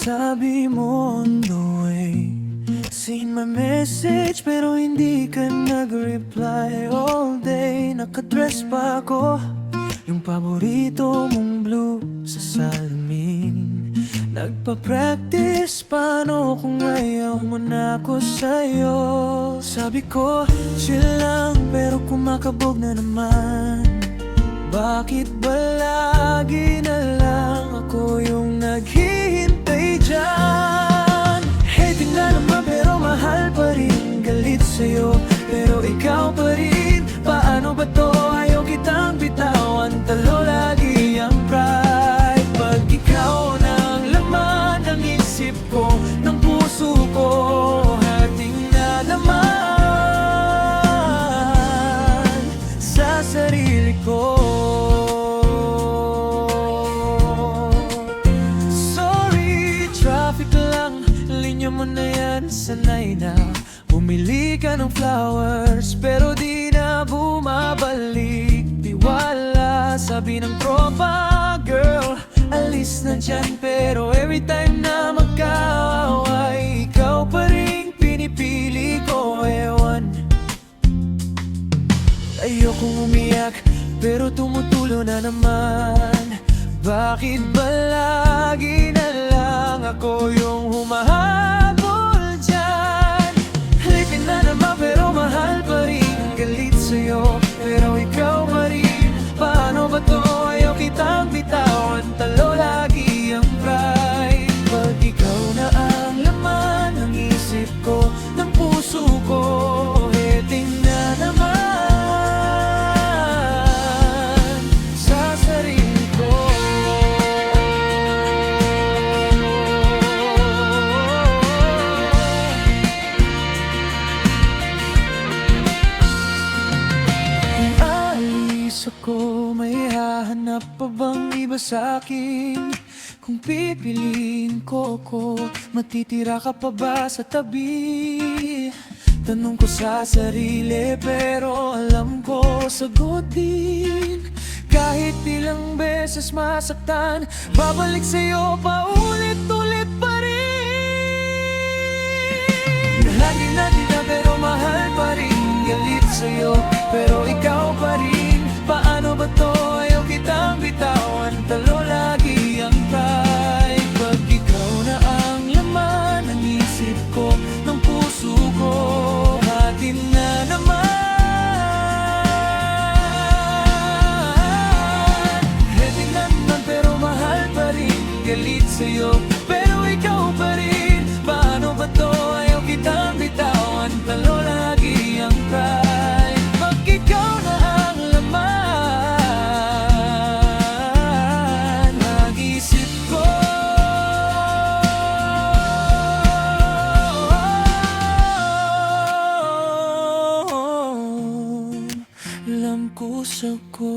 Sabi mo on the way, seen my message pero hindi ka nag-reply. All day nakadress pa ako, yung paborito mong blue sa salamin. Nagpa-practice, paano kung ayaw mo na ako sa'yo? Sabi ko, chill lang pero kumakabog na naman. Bakit ba lagi na lang ako yung naghihintay dyan? Hey, tingnan naman pero mahal pa rin. Galit sa'yo pero ikaw pa rin. Paano ba to? Ayaw kitang bitawan. Talo lagi ang pride. Pag ikaw na ang laman ng isip ko, ng puso ko, hating na naman sa sarili ko. Mo na yan, sanay na bumili ka ng flowers pero di na bumabalik. Tiwala, sabi ng tropa, girl, alis na dyan. Pero every time na magkaaway, ikaw pa rin pinipili ko. Ewan, ayokong umiyak pero tumutulo na naman. Bakit ba lagi na lang ako yung humahabol dyan? Halipin na naman pero mahal pa rin. Galit sa'yo pero ikaw pa rin. Paano ba to? Ayaw kitang bitawan. Talo lagi ang pride. Pag ikaw na ang laman ng isip ko, ng puso ko, heting na naman sa sarili ko. Ako, may hahanap pa bang iba sa'kin? Kung pipiliin ko ako, matitira ka pa ba sa tabi? Tanong ko sa sarili pero alam ko sagot din. Kahit ilang beses masaktan, babalik sa'yo paulit-ulit pa rin. Lagi na kita pero mahal pa rin. Galit sa'yo pero ikaw pa rin. Paano ba to? Ayaw kitang bitawan. Talo lagi ang pride. Pag ikaw na ang laman ng isip ko, ng puso ko, hatin na naman. Heting na naman pero mahal pa rin. Galit sa'yo pero ikaw pa rin. Paano ba to? Ayaw kitang bitawan. Talo lagi ang pride. Pag ikaw na ang lampuso ko.